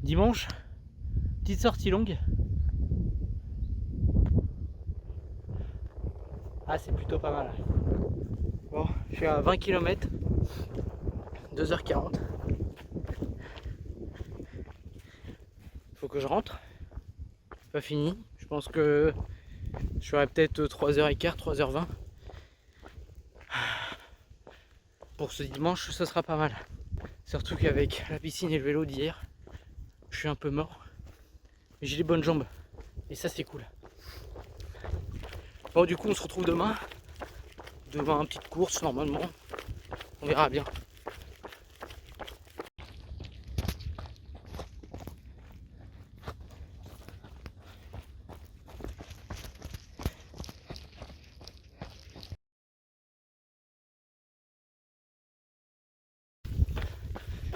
Dimanche, petite sortie longue. Ah, c'est plutôt pas mal. Bon, je suis à 20 km, 2h40. Faut que je rentre. Pas fini. Je pense que je ferai peut-être 3h15, 3h20. Pour ce dimanche, ça sera pas mal. Surtout qu'avec la piscine et le vélo d'hier, je suis un peu mort. Mais j'ai les bonnes jambes. Et ça, c'est cool. Bon, du coup, on se retrouve demain. Demain, petite course, normalement. On verra bien.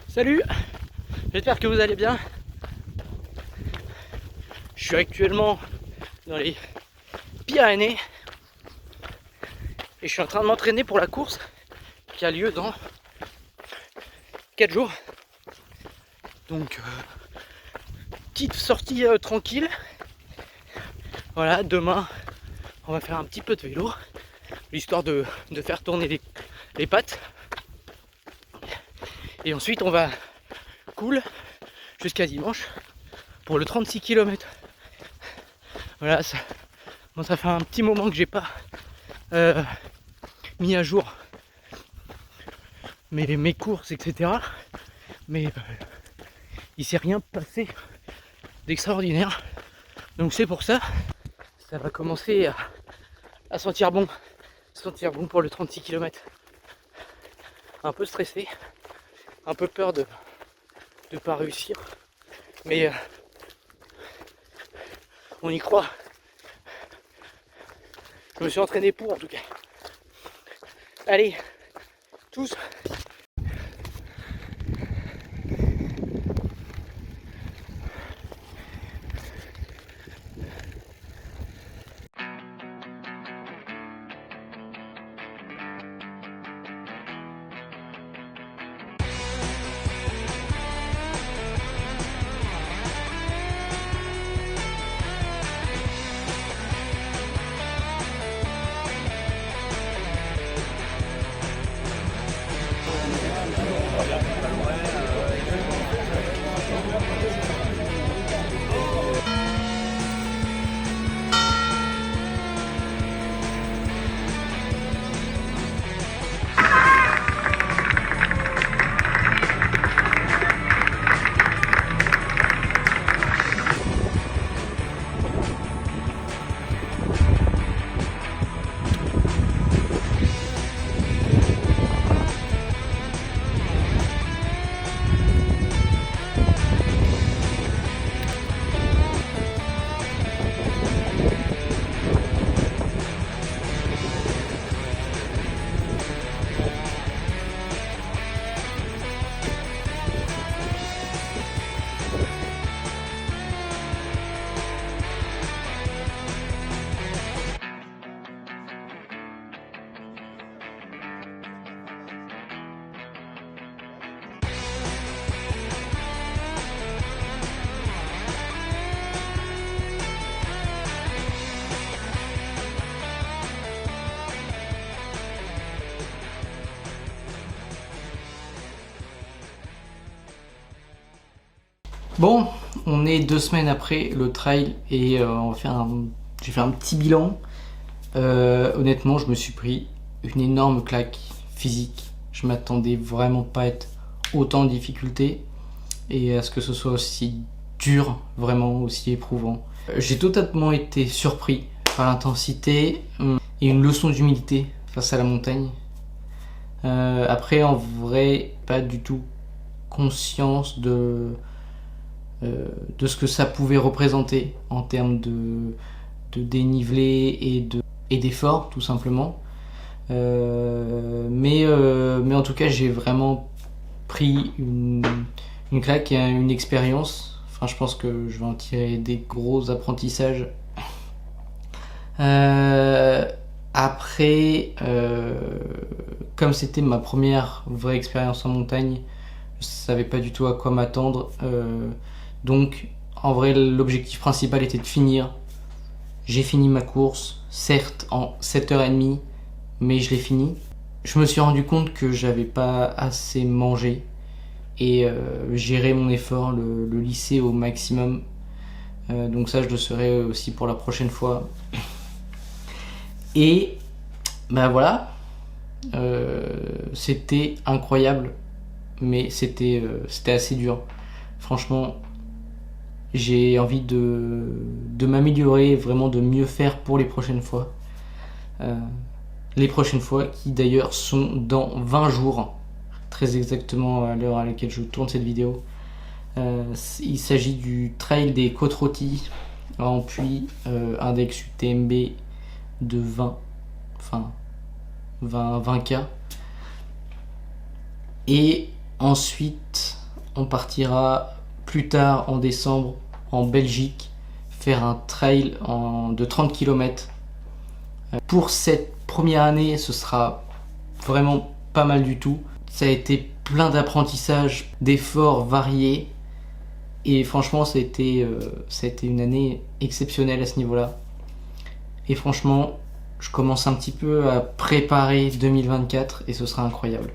Salut! J'espère que vous allez bien. Je suis actuellement dans les Pyrénées et je suis en train de m'entraîner pour la course qui a lieu dans 4 jours. Donc petite sortie tranquille. Voilà, demain on va faire un petit peu de vélo, histoire de faire tourner les pattes. Et ensuite on va cool jusqu'à dimanche pour le 36 km. Voilà, ça fait un petit moment que j'ai pas mis à jour mes courses, etc. Mais il s'est rien passé d'extraordinaire. Donc c'est pour ça, ça va commencer à sentir bon. Sentir bon pour le 36 km. Un peu stressé, un peu peur de pas réussir. Mais on y croit. Je me suis entraîné pour en tout cas. Allez, tous. Bon, on est 2 semaines après le trail et j'ai fait un petit bilan. Honnêtement, je me suis pris une énorme claque physique. Je m'attendais vraiment pas à être autant en difficulté et à ce que ce soit aussi dur, vraiment aussi éprouvant. J'ai totalement été surpris par l'intensité et une leçon d'humilité face à la montagne. Après, en vrai, pas du tout conscience de ce que ça pouvait représenter en termes de dénivelé et d'effort, tout simplement. Mais en tout cas, j'ai vraiment pris une claque et une expérience. Enfin, je pense que je vais en tirer des gros apprentissages. Après, comme c'était ma première vraie expérience en montagne, je savais pas du tout à quoi m'attendre. Donc en vrai l'objectif principal était de finir. J'ai fini ma course, certes en 7h30, mais je l'ai fini. Je me suis rendu compte que j'avais pas assez mangé et gérer mon effort, le lisser au maximum. Donc ça je le serai aussi pour la prochaine fois. Et ben voilà, c'était incroyable, mais c'était assez dur. Franchement, j'ai envie de m'améliorer, vraiment de mieux faire pour les prochaines fois. Les prochaines fois qui d'ailleurs sont dans 20 jours, très exactement à l'heure à laquelle je tourne cette vidéo. Il s'agit du trail des Côtes Rôties en Puy, index UTMB de 20K. Et ensuite, on partira plus tard en décembre en Belgique faire un trail de 30 km. Pour cette première année, ce sera vraiment pas mal du tout. Ça a été plein d'apprentissages, d'efforts variés. Et franchement, ça a été une année exceptionnelle à ce niveau-là. Et franchement, je commence un petit peu à préparer 2024 et ce sera incroyable.